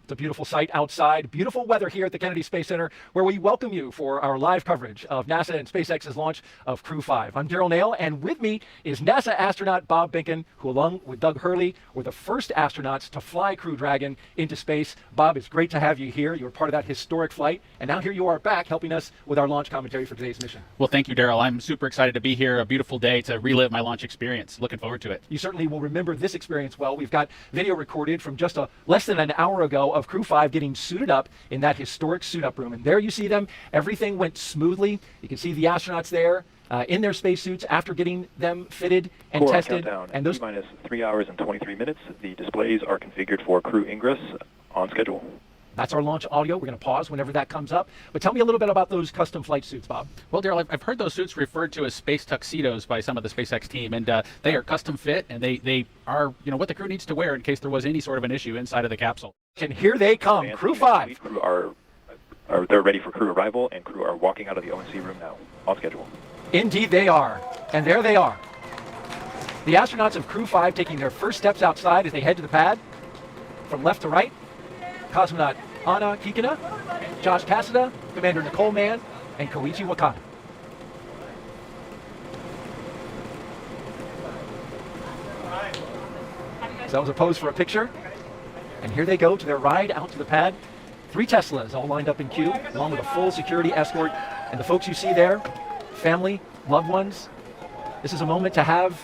It's a beautiful sight outside, beautiful weather here at the Kennedy Space Center, where we welcome you for our live coverage of NASA and SpaceX's launch of Crew 5. I'm Daryl Nail, and with me is NASA astronaut Bob Behnken, who along with Doug Hurley were the first astronauts to fly Crew Dragon into space. Bob, it's great to have you here. You were part of that historic flight, and now here you are back helping us with our launch commentary for today's mission. Well, thank you, Daryl. I'm super excited to be here. A beautiful day to relive my launch experience. Looking forward to it. You certainly will remember this experience well. We've got video recorded from just less than an hour ago of Crew 5 getting suited up in that historic suit-up room. And there you see them. Everything went smoothly. You can see the astronauts there in their spacesuits after getting them fitted and tested. Countdown. And those T-minus 3 hours and 23 minutes. The displays are configured for crew ingress on schedule. That's our launch audio. We're going to pause whenever that comes up. But tell me a little bit about those custom flight suits, Bob. Well, Daryl, I've heard those suits referred to as space tuxedos by some of the SpaceX team, and they are custom fit, and they are, what the crew needs to wear in case there was any sort of an issue inside of the capsule. And here they come, Crew 5. Crew they're ready for crew arrival, and crew are walking out of the ONC room now, on schedule. Indeed they are. And there they are. The astronauts of Crew 5 taking their first steps outside as they head to the pad. From left to right, cosmonaut Anna Kikina, Josh Cassada, Commander Nicole Mann, and Koichi Wakata. So that was a pose for a picture. And here they go to their ride out to the pad. 3 Teslas all lined up in queue, along with a full security escort. And the folks you see there, family, loved ones. This is a moment to have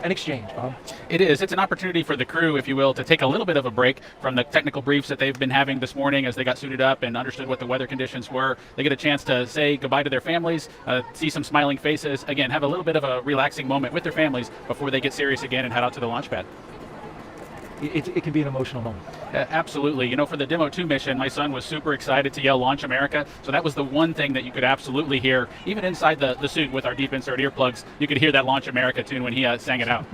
an exchange, Bob. It is. It's an opportunity for the crew, if you will, to take a little bit of a break from the technical briefs that they've been having this morning as they got suited up and understood what the weather conditions were. They get a chance to say goodbye to their families, see some smiling faces, again, have a little bit of a relaxing moment with their families before they get serious again and head out to the launch pad. It can be an emotional moment. Absolutely. For the Demo 2 mission, my son was super excited to yell Launch America. So that was the one thing that you could absolutely hear. Even inside the suit with our deep insert earplugs, you could hear that Launch America tune when he sang it out.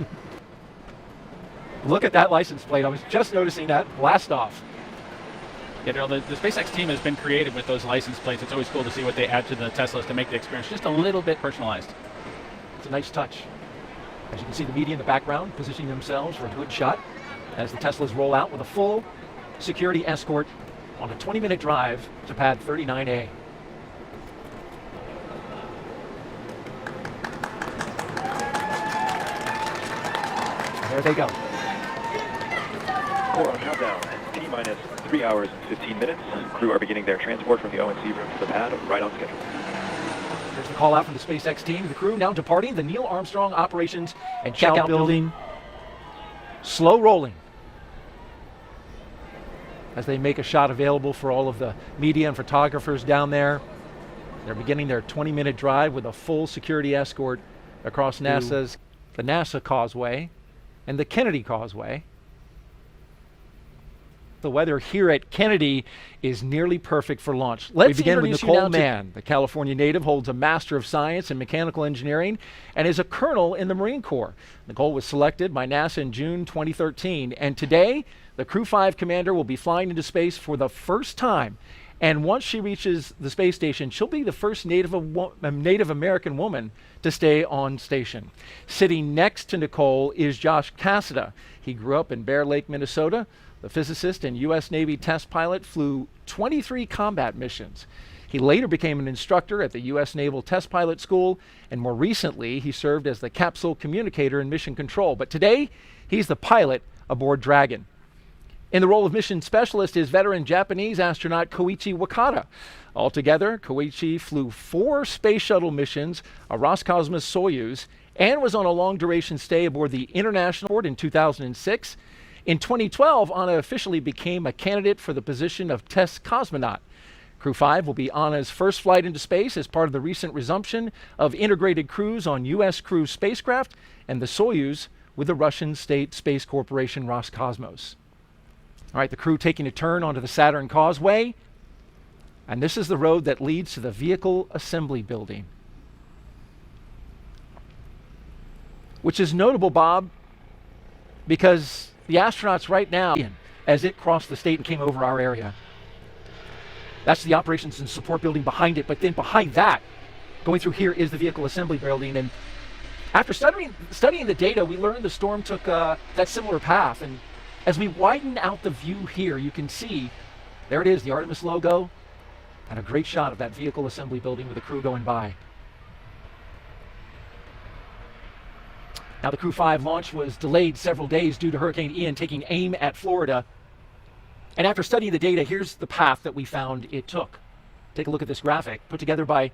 Look at that license plate. I was just noticing that. Blast off. Yeah, Daryl, the SpaceX team has been creative with those license plates. It's always cool to see what they add to the Teslas to make the experience just a little bit personalized. It's a nice touch. As you can see, the media in the background positioning themselves for a good shot as the Teslas roll out with a full security escort on a 20-minute drive to pad 39A. There they go. Core on countdown. T-minus 3 hours and 15 minutes. Crew are beginning their transport from the ONC room to the pad, right on schedule. There's the call out from the SpaceX team. The crew now departing the Neil Armstrong Operations and Checkout Building. Slow rolling as they make a shot available for all of the media and photographers down there. They're beginning their 20-minute drive with a full security escort across the NASA Causeway and the Kennedy Causeway. The weather here at Kennedy is nearly perfect for launch. We begin with Nicole Mann. The California native holds a Master of Science in Mechanical Engineering and is a colonel in the Marine Corps. Nicole was selected by NASA in June 2013, and today the Crew 5 commander will be flying into space for the first time. And once she reaches the space station, she'll be the first Native American woman to stay on station. Sitting next to Nicole is Josh Cassada. He grew up in Bear Lake, Minnesota. The physicist and U.S. Navy test pilot flew 23 combat missions. He later became an instructor at the U.S. Naval Test Pilot School, and more recently, he served as the capsule communicator in mission control. But today, he's the pilot aboard Dragon. In the role of mission specialist is veteran Japanese astronaut Koichi Wakata. Altogether, Koichi flew 4 space shuttle missions, a Roscosmos Soyuz, and was on a long-duration stay aboard the International Port in 2006. In 2012, Anna officially became a candidate for the position of test cosmonaut. Crew 5 will be Anna's first flight into space as part of the recent resumption of integrated crews on U.S. Crew spacecraft and the Soyuz with the Russian state space corporation Roscosmos. All right, the crew taking a turn onto the Saturn Causeway, and this is the road that leads to the Vehicle Assembly Building, which is notable, Bob, because the astronauts right now, as it crossed the state and came over our area, that's the Operations and Support Building behind it, but then behind that, going through here, is the Vehicle Assembly Building. And after studying the data, we learned the storm took that similar path, and As we widen out the view here, you can see, there it is, the Artemis logo, and a great shot of that vehicle assembly building with the crew going by. Now the Crew 5 launch was delayed several days due to Hurricane Ian taking aim at Florida. And after studying the data, here's the path that we found it took. Take a look at this graphic put together by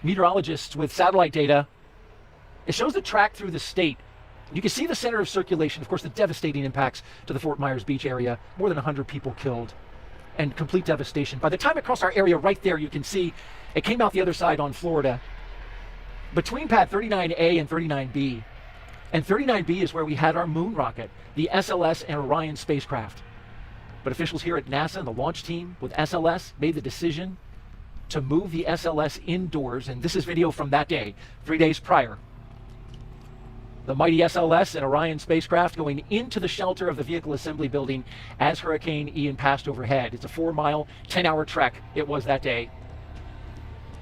meteorologists with satellite data. It shows the track through the state. You can see the center of circulation, of course, the devastating impacts to the Fort Myers Beach area, more than 100 people killed, and complete devastation. By the time it crossed our area right there, you can see it came out the other side on Florida. Between pad 39A and 39B, and 39B is where we had our moon rocket, the SLS and Orion spacecraft. But officials here at NASA and the launch team with SLS made the decision to move the SLS indoors, and this is video from that day, 3 days prior. The mighty SLS and Orion spacecraft going into the shelter of the vehicle assembly building as Hurricane Ian passed overhead. It's a 4-mile, 10-hour trek it was that day.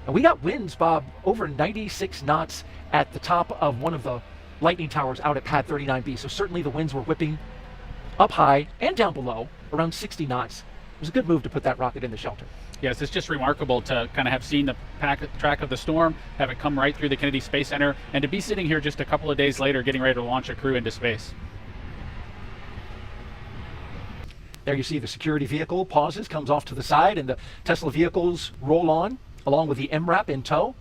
And we got winds, Bob, over 96 knots at the top of one of the lightning towers out at pad 39B. So certainly the winds were whipping up high and down below, around 60 knots. It was a good move to put that rocket in the shelter. Yes, it's just remarkable to kind of have seen the track of the storm, have it come right through the Kennedy Space Center, and to be sitting here just a couple of days later getting ready to launch a crew into space. There you see the security vehicle pauses, comes off to the side, and the Tesla vehicles roll on, along with the MRAP in tow.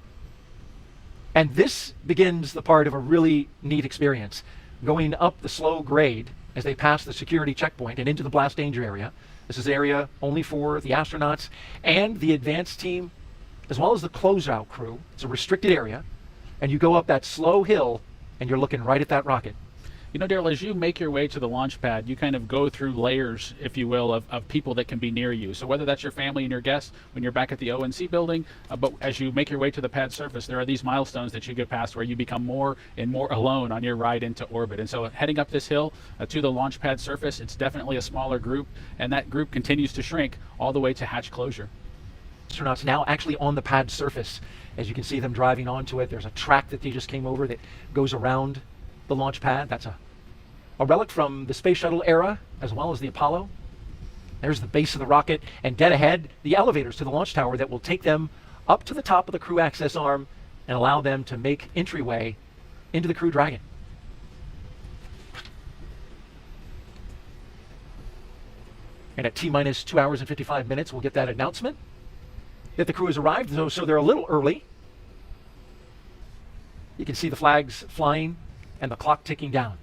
And this begins the part of a really neat experience. Going up the slow grade as they pass the security checkpoint and into the blast danger area. This is an area only for the astronauts and the advanced team, as well as the closeout crew. It's a restricted area, and you go up that slow hill, and you're looking right at that rocket. You know, Daryl, as you make your way to the launch pad, you kind of go through layers, if you will, of people that can be near you. So whether that's your family and your guests when you're back at the ONC building, but as you make your way to the pad surface, there are these milestones that you get past where you become more and more alone on your ride into orbit. And so heading up this hill to the launch pad surface, it's definitely a smaller group, and that group continues to shrink all the way to hatch closure. Astronauts now actually on the pad surface. As you can see them driving onto it, there's a track that they just came over that goes around the launch pad. That's a relic from the space shuttle era, as well as the Apollo. There's the base of the rocket, and dead ahead, the elevators to the launch tower that will take them up to the top of the crew access arm and allow them to make entryway into the Crew Dragon. And at T-minus 2 hours and 55 minutes, we'll get that announcement that the crew has arrived, so they're a little early. You can see the flags flying and the clock ticking down.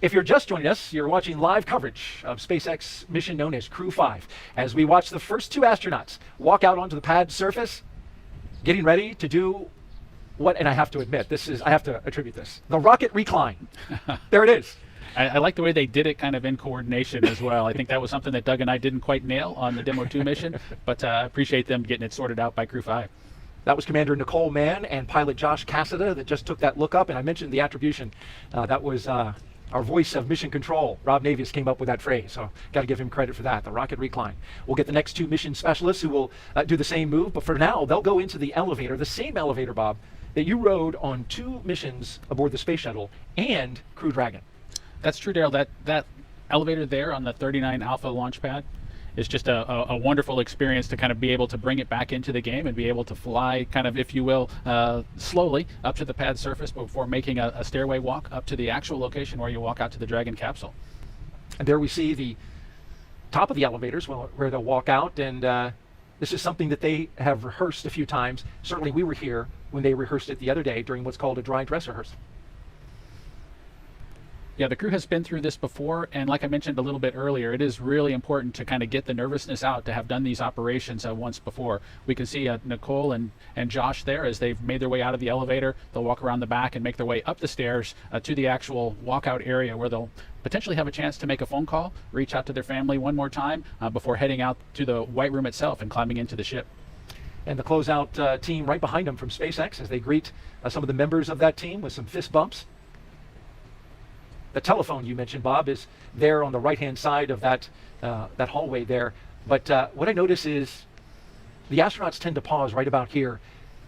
If you're just joining us, you're watching live coverage of SpaceX mission known as Crew 5, as we watch the first two astronauts walk out onto the pad surface, getting ready to do what, and I have to admit, I have to attribute this, the rocket recline. There it is. I like the way they did it kind of in coordination as well. I think that was something that Doug and I didn't quite nail on the Demo 2 mission, but I appreciate them getting it sorted out by Crew 5. That was Commander Nicole Mann and pilot Josh Cassada that just took that look up, and I mentioned the attribution. That was our voice of mission control. Rob Navius came up with that phrase, so got to give him credit for that, the rocket recline. We'll get the next two mission specialists who will do the same move, but for now, they'll go into the elevator, the same elevator, Bob, that you rode on 2 missions aboard the Space Shuttle and Crew Dragon. That's true, Daryl. That elevator there on the 39 Alpha launch pad is just a wonderful experience to kind of be able to bring it back into the game and be able to fly kind of, if you will, slowly up to the pad surface before making a stairway walk up to the actual location where you walk out to the Dragon capsule. And there we see the top of the elevators where they'll walk out, and this is something that they have rehearsed a few times. Certainly we were here when they rehearsed it the other day during what's called a dry dress rehearsal. Yeah, the crew has been through this before, and like I mentioned a little bit earlier, it is really important to kind of get the nervousness out to have done these operations once before. We can see Nicole and Josh there as they've made their way out of the elevator. They'll walk around the back and make their way up the stairs to the actual walkout area where they'll potentially have a chance to make a phone call, reach out to their family one more time before heading out to the White Room itself and climbing into the ship. And the closeout team right behind them from SpaceX as they greet some of the members of that team with some fist bumps. The telephone you mentioned, Bob, is there on the right-hand side of that hallway there. But what I notice is the astronauts tend to pause right about here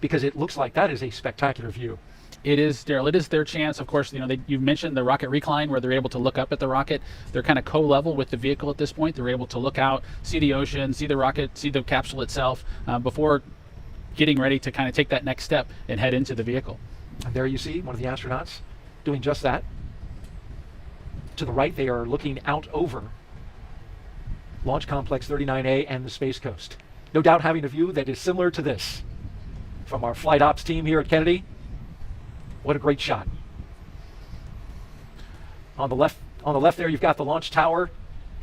because it looks like that is a spectacular view. It is, Daryl. It is their chance. Of course, you mentioned the rocket recline where they're able to look up at the rocket. They're kind of co-level with the vehicle at this point. They're able to look out, see the ocean, see the rocket, see the capsule itself before getting ready to kind of take that next step and head into the vehicle. And there you see one of the astronauts doing just that. To the right, they are looking out over Launch Complex 39A and the Space Coast. No doubt having a view that is similar to this from our flight ops team here at Kennedy. What a great shot. On the left there, you've got the launch tower,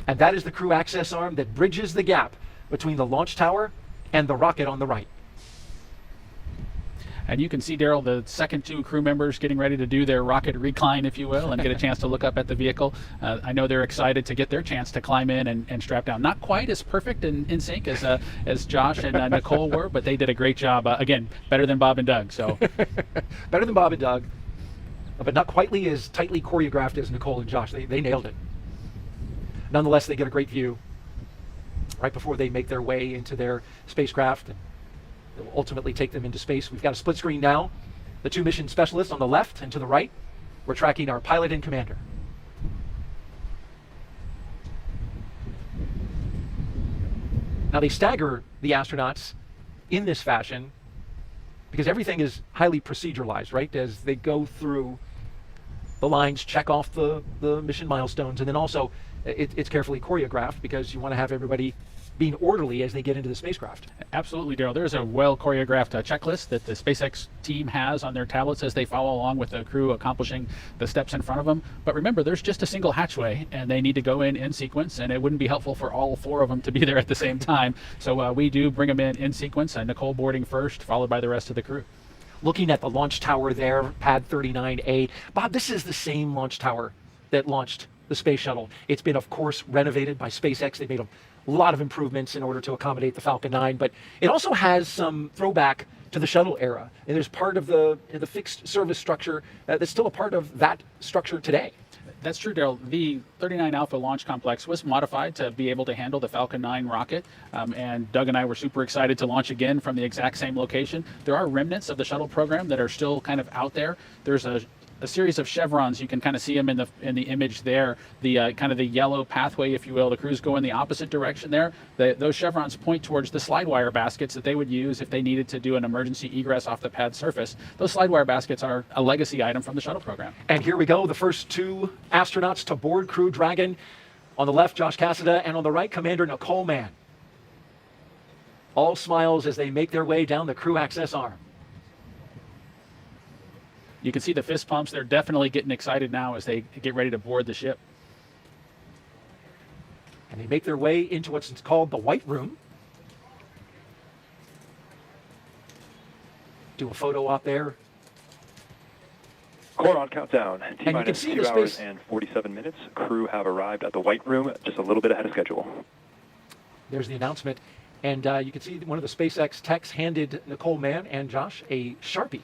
and that is the crew access arm that bridges the gap between the launch tower and the rocket on the right. And you can see, Daryl, the second two crew members getting ready to do their rocket recline, if you will, and get a chance to look up at the vehicle. I know they're excited to get their chance to climb in and strap down. Not quite as perfect and in sync as Josh and Nicole were, but they did a great job. Again, better than Bob and Doug. So better than Bob and Doug, but not quite as tightly choreographed as Nicole and Josh. They nailed it. Nonetheless, they get a great view right before they make their way into their spacecraft. It will ultimately take them into space. We've got a split screen now. The two mission specialists on the left, and to the right, we're tracking our pilot and commander. Now they stagger the astronauts in this fashion because everything is highly proceduralized, right? As they go through the lines, check off the mission milestones, and then also it's carefully choreographed because you want to have everybody being orderly as they get into the spacecraft. Absolutely, Daryl. There's a well-choreographed checklist that the SpaceX team has on their tablets as they follow along with the crew accomplishing the steps in front of them. But remember, there's just a single hatchway, and they need to go in sequence, and it wouldn't be helpful for all four of them to be there at the same time. So we do bring them in sequence, Nicole boarding first, followed by the rest of the crew. Looking at the launch tower there, pad 39A. Bob, this is the same launch tower that launched the space shuttle. It's been, of course, renovated by SpaceX. They made a lot of improvements in order to accommodate the Falcon 9, but it also has some throwback to the shuttle era. And there's part of the fixed service structure that's still a part of that structure today. That's true, Daryl. The 39 Alpha launch complex was modified to be able to handle the Falcon 9 rocket, and Doug and I were super excited to launch again from the exact same location. There are remnants of the shuttle program that are still kind of out there. There's a series of chevrons. You can kind of see them in the image there. The kind of the yellow pathway, if you will. The crews go in the opposite direction there. Those chevrons point towards the slide wire baskets that they would use if they needed to do an emergency egress off the pad surface. Those slide wire baskets are a legacy item from the shuttle program. And here we go, the first two astronauts to board Crew Dragon. On the left, Josh Cassada, and on the right, Commander Nicole Mann. All smiles as they make their way down the crew access arm. You can see the fist pumps. They're definitely getting excited now as they get ready to board the ship. And they make their way into what's called the White Room. Do a photo op there. Core on countdown. T-minus 2 hours and 47 minutes. Crew have arrived at the White Room just a little bit ahead of schedule. There's the announcement. And you can see one of the SpaceX techs handed Nicole Mann and Josh a Sharpie,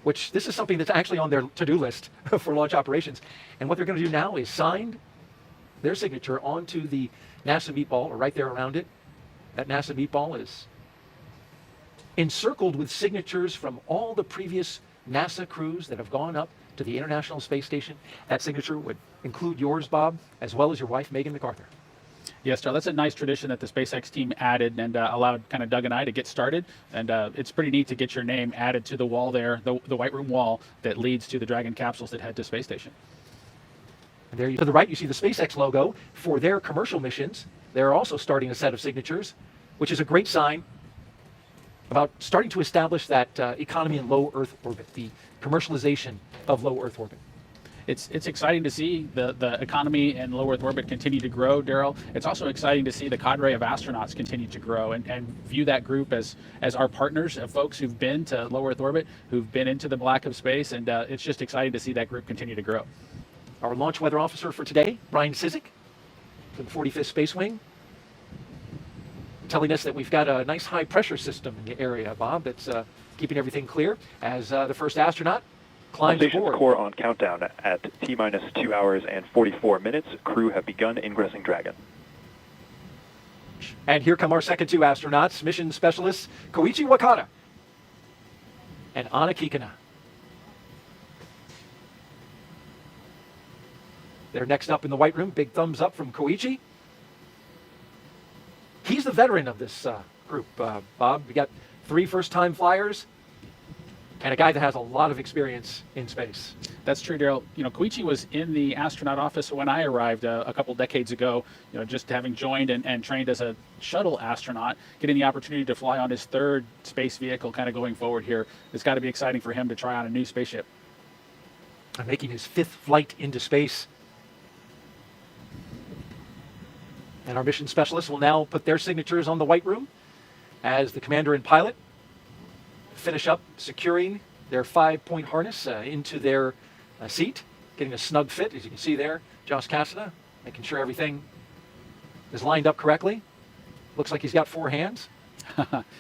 which this is something that's actually on their to-do list for launch operations. And what they're going to do now is sign their signature onto the NASA meatball, or right there around it. That NASA meatball is encircled with signatures from all the previous NASA crews that have gone up to the International Space Station. That signature would include yours, Bob, as well as your wife, Megan MacArthur. Yes, Charles, that's a nice tradition that the SpaceX team added and allowed kind of Doug and I to get started. And it's pretty neat to get your name added to the wall there, the White Room wall that leads to the Dragon capsules that head to space station. And there to the right, you see the SpaceX logo. For their commercial missions, they're also starting a set of signatures, which is a great sign about starting to establish that economy in low Earth orbit, the commercialization of low Earth orbit. It's exciting to see the economy and low Earth orbit continue to grow, Daryl. It's also exciting to see the cadre of astronauts continue to grow and view that group as our partners, of folks who've been to low Earth orbit, who've been into the black of space, and it's just exciting to see that group continue to grow. Our launch weather officer for today, Brian Sizik, from the 45th Space Wing, telling us that we've got a nice high pressure system in the area, Bob, that's keeping everything clear as the first astronaut climbs aboard. Core on countdown at T-minus 2 hours and 44 minutes. Crew have begun ingressing Dragon. And here come our second two astronauts, mission specialists Koichi Wakata and Anna Kikina. They're next up in the white room. Big thumbs up from Koichi. He's the veteran of this group, Bob. We got 3 first-time flyers and a guy that has a lot of experience in space. That's true, Daryl. You know, Koichi was in the astronaut office when I arrived a couple decades ago, you know, just having joined and trained as a shuttle astronaut, getting the opportunity to fly on his 3rd space vehicle kind of going forward here. It's got to be exciting for him to try on a new spaceship. And making his 5th flight into space. And our mission specialists will now put their signatures on the white room as the commander and pilot finish up securing their 5-point harness into their seat, getting a snug fit, as you can see there. Josh Cassada making sure everything is lined up correctly. Looks like he's got 4 hands.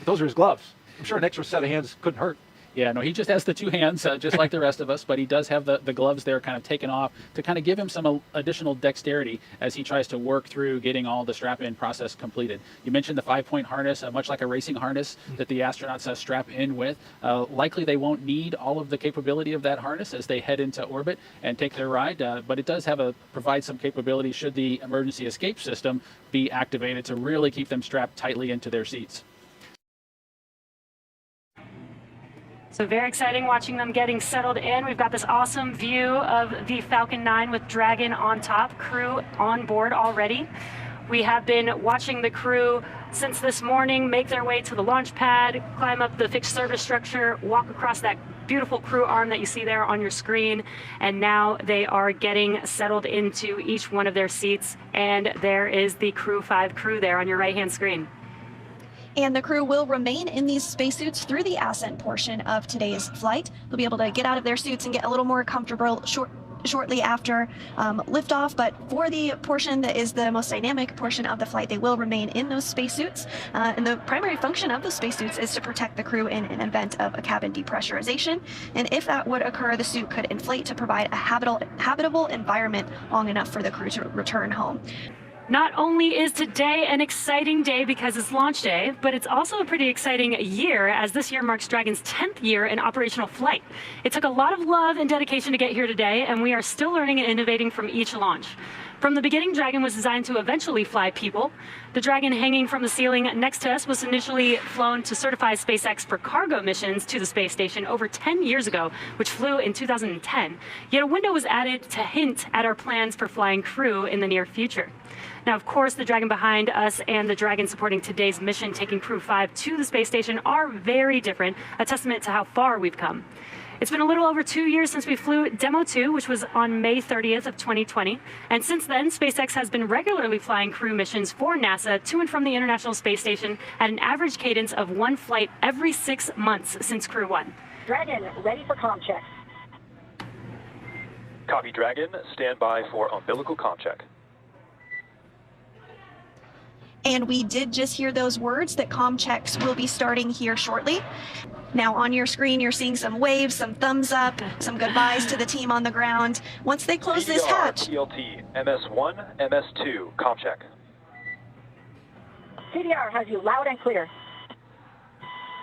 Those are his gloves. I'm sure an extra set of hands couldn't hurt. Yeah, no, he just has the 2 hands, just like the rest of us, but he does have the gloves there kind of taken off to kind of give him some additional dexterity as he tries to work through getting all the strap-in process completed. You mentioned the 5-point harness, much like a racing harness that the astronauts strap in with. Likely they won't need all of the capability of that harness as they head into orbit and take their ride, but it does provide some capability should the emergency escape system be activated to really keep them strapped tightly into their seats. So very exciting watching them getting settled in. We've got this awesome view of the Falcon 9 with Dragon on top, crew on board already. We have been watching the crew since this morning make their way to the launch pad, climb up the fixed service structure, walk across that beautiful crew arm that you see there on your screen, and now they are getting settled into each one of their seats, and there is the Crew 5 crew there on your right-hand screen. And the crew will remain in these spacesuits through the ascent portion of today's flight. They'll be able to get out of their suits and get a little more comfortable shortly after liftoff, but for the portion that is the most dynamic portion of the flight, they will remain in those spacesuits. And the primary function of those spacesuits is to protect the crew in an event of a cabin depressurization. And if that would occur, the suit could inflate to provide a habitable environment long enough for the crew to return home. Not only is today an exciting day because it's launch day, but it's also a pretty exciting year, as this year marks Dragon's 10th year in operational flight. It took a lot of love and dedication to get here today, and we are still learning and innovating from each launch. From the beginning, Dragon was designed to eventually fly people. The Dragon hanging from the ceiling next to us was initially flown to certify SpaceX for cargo missions to the space station over 10 years ago, which flew in 2010. Yet a window was added to hint at our plans for flying crew in the near future. Now, of course, the Dragon behind us and the Dragon supporting today's mission, taking Crew 5 to the space station, are very different, a testament to how far we've come. It's been a little over 2 years since we flew Demo 2, which was on May 30th of 2020. And since then, SpaceX has been regularly flying crew missions for NASA to and from the International Space Station at an average cadence of 1 flight every 6 months since Crew 1. Dragon, ready for comm check. Copy, Dragon. Stand by for umbilical comm check. And we did just hear those words that comm checks will be starting here shortly. Now on your screen, you're seeing some waves, some thumbs up, some goodbyes to the team on the ground. Once they close this hatch. PLT, MS1, MS2, comm check. CDR has you loud and clear.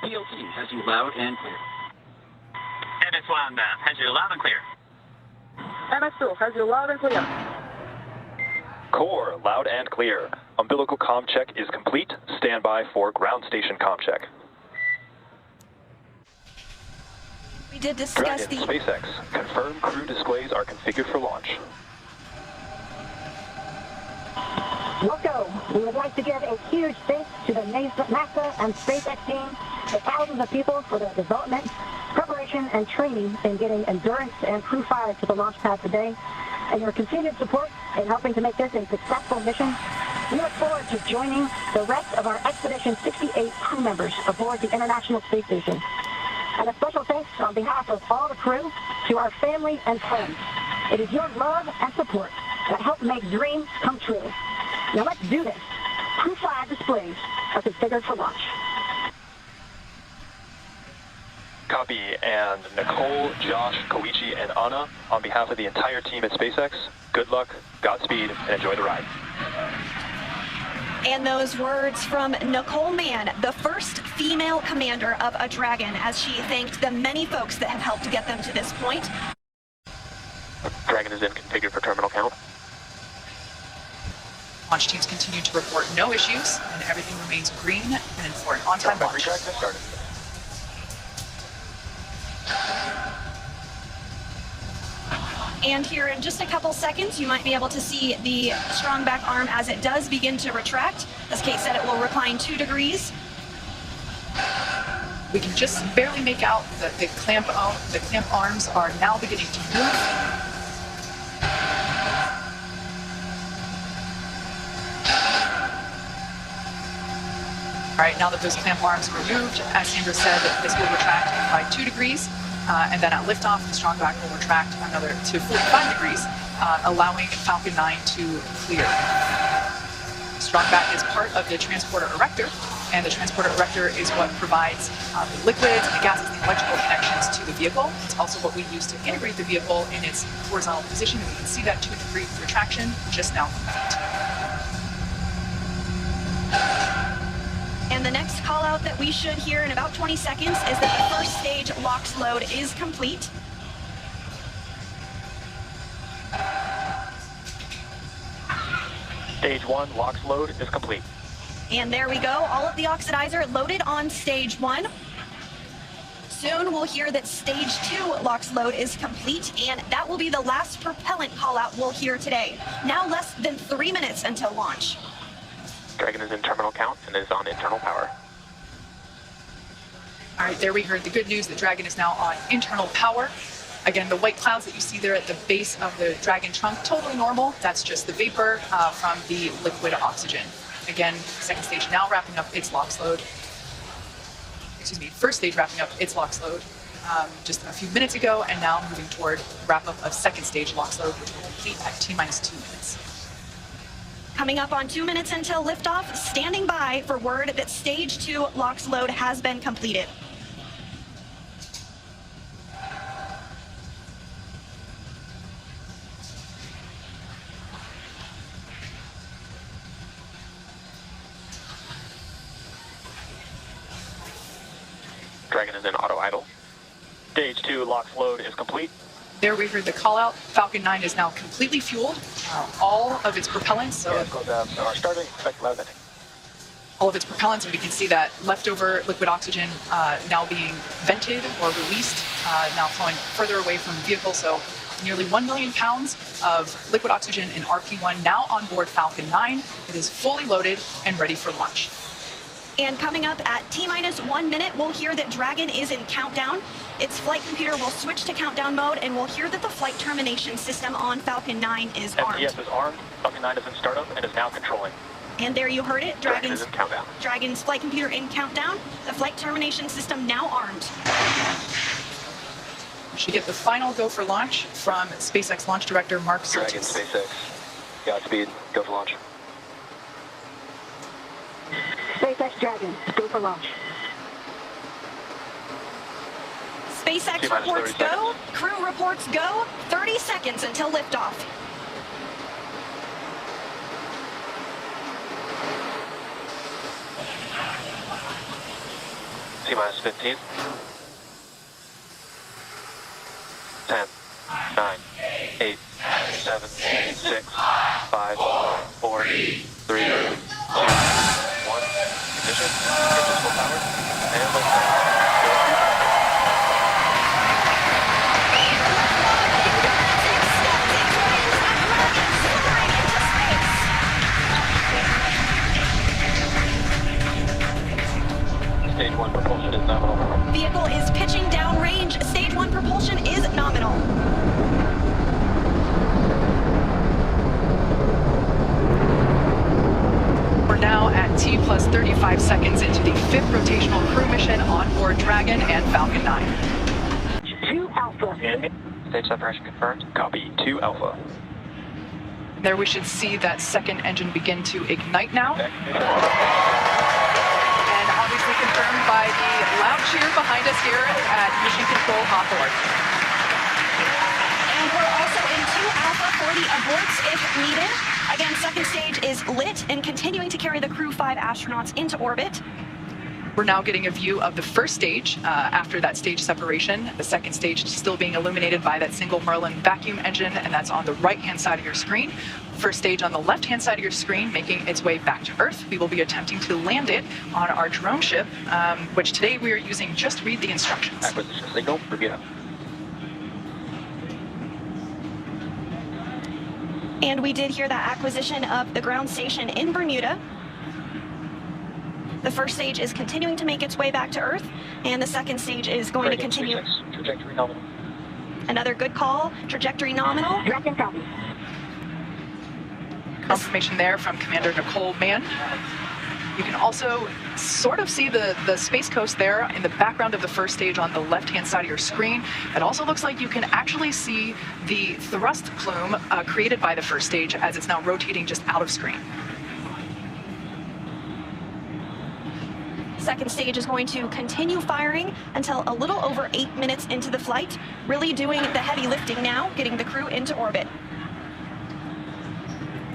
PLT has you loud and clear. MS1 has you loud and clear. MS2 has you loud and clear. Core, loud and clear. Umbilical comm check is complete. Stand by for ground station comm check. We did discuss Dragon, SpaceX. Confirm crew displays are configured for launch. Let's go. We would like to give a huge thanks to the NASA and SpaceX team, the thousands of people for their development, preparation, and training in getting Endurance and Crew 5 to the launch pad today, and your continued support in helping to make this a successful mission. We look forward to joining the rest of our Expedition 68 crew members aboard the International Space Station. And a special thanks on behalf of all the crew to our family and friends. It is your love and support that help make dreams come true. Now let's do this. Crew 5 displays are configured for launch. Copy, and Nicole, Josh, Koichi, and Anna, on behalf of the entire team at SpaceX, good luck, Godspeed, and enjoy the ride. And those words from Nicole Mann, the first female commander of a Dragon, as she thanked the many folks that have helped get them to this point. Dragon is in, configured for terminal count. Launch teams continue to report no issues, and everything remains green and for an on-time launch. And here in just a couple seconds, you might be able to see the strong back arm as it does begin to retract. As Kate said, it will recline 2 degrees. We can just barely make out that the clamp arms are now beginning to move. All right, now that those clamp arms are removed, as Sandra said, this will retract by 2 degrees. And then at liftoff, the strong back will retract another to 45 degrees, allowing Falcon 9 to clear. Strong back is part of the transporter erector, and the transporter erector is what provides the liquids, the gases, the electrical connections to the vehicle. It's also what we use to integrate the vehicle in its horizontal position, and we can see that 2 degree retraction just now complete. And the next call out that we should hear in about 20 seconds is that the first stage LOX load is complete. Stage 1 LOX load is complete. And there we go, all of the oxidizer loaded on stage 1. Soon we'll hear that stage 2 LOX load is complete, and that will be the last propellant call out we'll hear today. Now less than 3 minutes until launch. Dragon is in terminal count and is on internal power. All right, there we heard the good news that Dragon is now on internal power. Again, the white clouds that you see there at the base of the Dragon trunk, totally normal. That's just the vapor from the liquid oxygen. Again, second stage now wrapping up its LOX load. Excuse me, first stage wrapping up its LOX load just a few minutes ago, and now moving toward wrap up of second stage LOX load, which will complete at T-minus 2 minutes. Coming up on 2 minutes until liftoff, standing by for word that stage 2 LOX load has been completed. Dragon is in auto idle. Stage 2 LOX load is complete. There we heard the call out. Falcon 9 is now completely fueled. All of its propellants. So Starting, expect loud ending. all of its propellants, and we can see that leftover liquid oxygen now being vented or released, now flowing further away from the vehicle. So nearly 1 million pounds of liquid oxygen in RP1 now on board Falcon 9. It is fully loaded and ready for launch. And coming up at T-minus 1 minute, we'll hear that Dragon is in countdown. Its flight computer will switch to countdown mode, and we'll hear that the flight termination system on Falcon 9 is armed. FPS is armed. Falcon 9 is in startup and is now controlling. And there you heard it. Dragon is in countdown. Dragon's flight computer in countdown. The flight termination system now armed. We should get the final go for launch from SpaceX Launch Director Mark Dragon, Surtees. SpaceX. Godspeed. Go for launch. SpaceX Dragon, go for launch. SpaceX T-minus reports 30 go. seconds. Crew reports go. 30 seconds until liftoff. T-minus 15. 10, 9, 8, 7, 6, 5, 4, 3, 2, 1. Ignition. Engines full power. And liftoff. Stage 1 propulsion is nominal. Vehicle is pitching downrange. Stage 1 propulsion is nominal. We're now at T plus 35 seconds into the fifth rotational crew mission on board Dragon and Falcon 9. 2 Alpha. Stage separation confirmed. Copy. 2 Alpha. There we should see that second engine begin to ignite now. And obviously confirmed by the loud cheer behind us here at Mission Control Hawthorne. And we're also in 2 Alpha for the aborts if needed. Again, second stage is lit and continuing to carry the Crew 5 astronauts into orbit. We're now getting a view of the first stage after that stage separation. The second stage still being illuminated by that single Merlin vacuum engine, and that's on the right-hand side of your screen. First stage on the left-hand side of your screen, making its way back to Earth. We will be attempting to land it on our drone ship, which today we are using Just Read the Instructions. Acquisition signal, Bermuda. And we did hear that acquisition of the ground station in Bermuda. The first stage is continuing to make its way back to Earth, and the second stage is going to continue. Trajectory nominal. Another good call, trajectory nominal. Dragon copy. Confirmation there from Commander Nicole Mann. You can also sort of see the Space Coast there in the background of the first stage on the left-hand side of your screen. It also looks like you can actually see the thrust plume created by the first stage as it's now rotating just out of screen. Second stage is going to continue firing until a little over 8 minutes into the flight, really doing the heavy lifting now, getting the crew into orbit.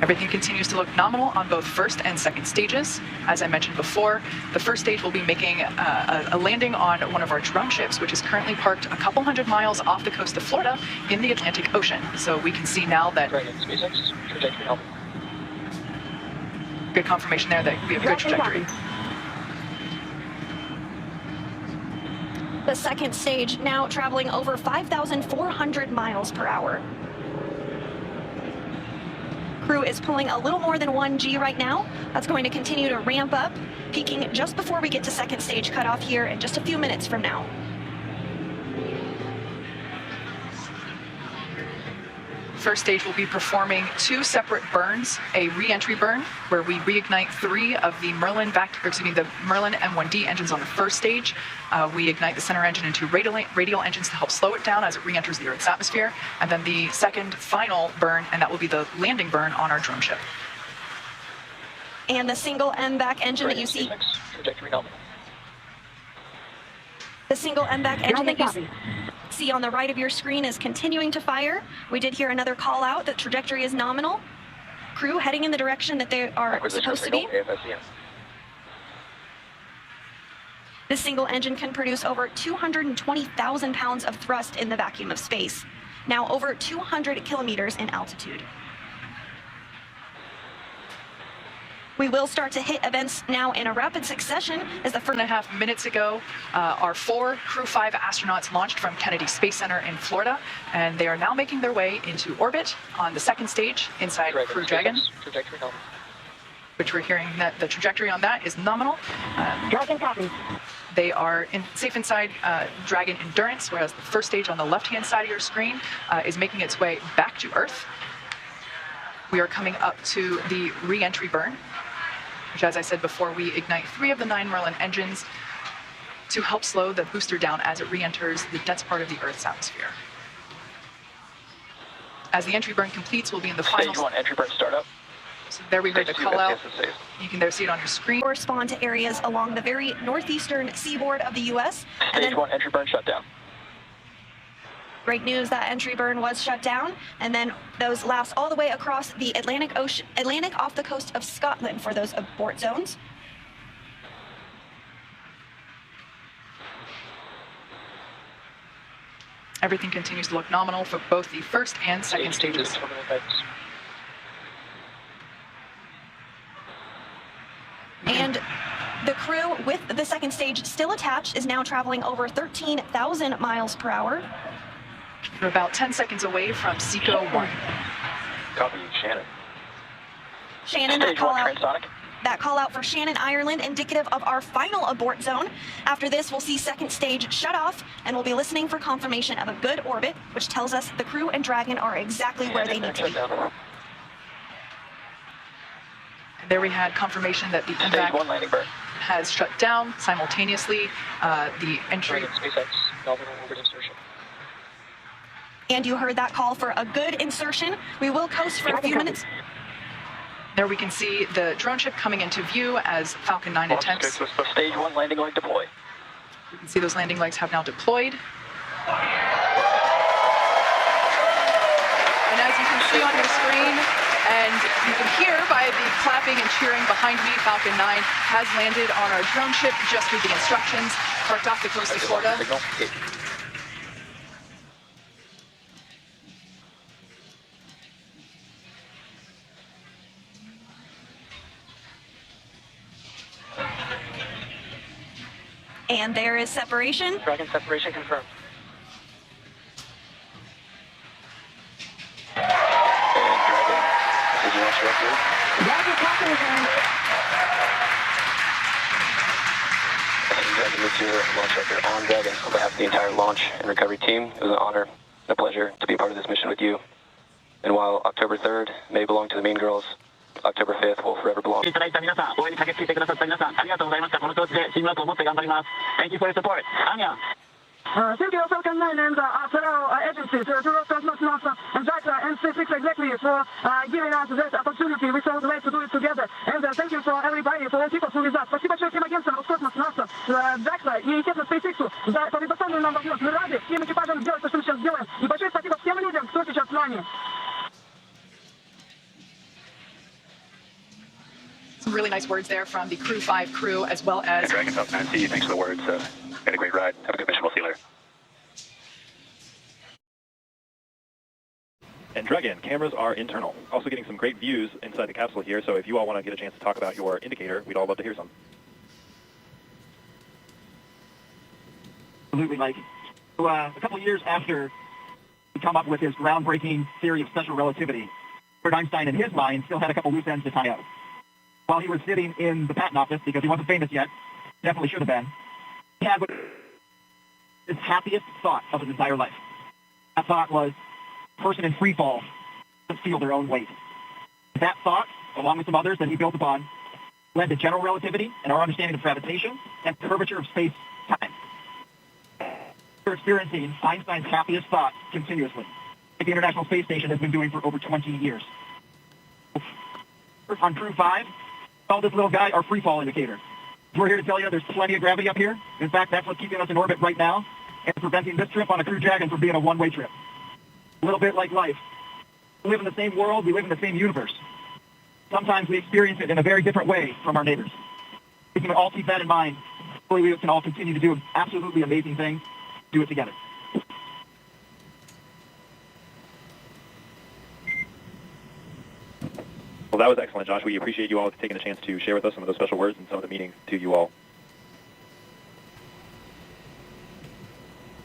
Everything continues to look nominal on both first and second stages. As I mentioned before, the first stage will be making a landing on one of our drone ships, which is currently parked a couple hundred miles off the coast of Florida in the Atlantic Ocean. So we can see now that SpaceX, trajectory nominal. good confirmation there that we have good trajectory. The second stage now traveling over 5,400 miles per hour. Crew is pulling a little more than 1G right now. That's going to continue to ramp up, peaking just before we get to second stage cutoff here in just a few minutes from now. First stage will be performing 2 separate burns, a re-entry burn where we reignite 3 of the Merlin M1D engines on the first stage. We ignite the center engine into radial engines to help slow it down as it re-enters the Earth's atmosphere. And then the second final burn, and that will be the landing burn on our drone ship. And the single MVAC engine that you see. Trajectory nominal. The single MVAC engine that you see on the right of your screen is continuing to fire. We did hear another call out that trajectory is nominal. Crew heading in the direction that they are supposed to be. This single engine can produce over 220,000 pounds of thrust in the vacuum of space, now over 200 kilometers in altitude. We will start to hit events now in a rapid succession as the 4.5 minutes ago, our 4 Crew 5 astronauts launched from Kennedy Space Center in Florida, and they are now making their way into orbit on the second stage inside Crew Dragon, Trajectory nominal. which we're hearing that the trajectory on that is nominal. Dragon copy. They are safe inside Dragon Endurance, whereas the first stage on the left-hand side of your screen is making its way back to Earth. We are coming up to the re-entry burn, which, as I said before, we ignite 3 of the 9 Merlin engines to help slow the booster down as it re-enters the dense part of the Earth's atmosphere. As the entry burn completes, we'll be in the final... Stage 1 entry burn startup. So there we heard the call out. You can there see it on your screen. Correspond to areas along the very northeastern seaboard of the U.S. Stage 1 entry burn shut down. Great news, that entry burn was shut down, and then those last all the way across the Atlantic off the coast of Scotland for those abort zones. Everything continues to look nominal for both the first and second stages. And the crew with the second stage still attached is now traveling over 13,000 miles per hour. We're about 10 seconds away from SECO 1. Copy, Shannon. Shannon, that call out for Shannon, Ireland, indicative of our final abort zone. After this, we'll see second stage shut off, and we'll be listening for confirmation of a good orbit, which tells us the crew and Dragon are exactly where they need to be. And there we had confirmation that the Stage 1 landing burn has shut down simultaneously. The entry... SpaceX, nominal orbit insertion. And you heard that call for a good insertion. We will coast for a few minutes. There we can see the drone ship coming into view as Falcon 9 attempts. Stage 1 landing leg deploy. You can see those landing legs have now deployed. And as you can see on your screen, And you can hear by the clapping and cheering behind me, Falcon 9 has landed on our drone ship just with the instructions, parked off the coast of Florida. And there is separation. Dragon separation confirmed. Dragon meets your launch director on Dragon. On behalf of the entire launch and recovery team, it was an honor and a pleasure to be a part of this mission with you. And while October 3rd may belong to the Mean Girls, October 5th will forever belong. Thank you for your support. Anya. Thank you, Falcon 9 and fellow agencies, to Cosmos, NASA, and JAXA, and SpaceX exactly for giving us this opportunity. We're so glad to do it together. And thank you for everybody, for all people who is us. Спасибо всем агентствам от Cosmos, NASA, JAXA и, естественно, SpaceX за предоставленную нам возможность. Мы рады всем экипажам сделать то, что мы сейчас делаем. И большое спасибо всем людям, кто сейчас с нами. Some really nice words there from the Crew 5 crew, as well as... Dragon Falcon 9, see you. Thanks for the words. Had a great ride. Have a good mission. We'll see you later. And Dragon, cameras are internal. Also getting some great views inside the capsule here, so if you all want to get a chance to talk about your indicator, we'd all love to hear some. Absolutely, Mike. So, a couple of years after he come up with his groundbreaking theory of special relativity, Albert Einstein, in his mind, still had a couple loose ends to tie up. While he was sitting in the patent office, because he wasn't famous yet, definitely should have been, he had his happiest thought of his entire life. That thought was, a person in free fall doesn't feel their own weight. That thought, along with some others that he built upon, led to general relativity and our understanding of gravitation and curvature of space-time. We're experiencing Einstein's happiest thought continuously, like the International Space Station has been doing for over 20 years. On Crew 5, call this little guy our free fall indicator. We're here to tell you there's plenty of gravity up here. In fact, that's what's keeping us in orbit right now and preventing this trip on a Crew Dragon from being a one-way trip. A little bit like life. We live in the same world, we live in the same universe. Sometimes we experience it in a very different way from our neighbors. We can all keep that in mind. Hopefully we can all continue to do absolutely amazing things, do it together. Well, that was excellent, Josh. We appreciate you all taking the chance to share with us some of those special words and some of the meanings to you all.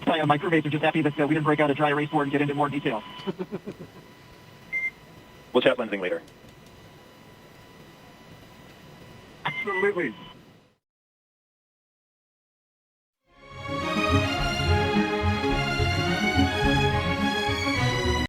My crewmates are just happy that we didn't break out a dry erase board and get into more detail. We'll chat lensing later. Absolutely.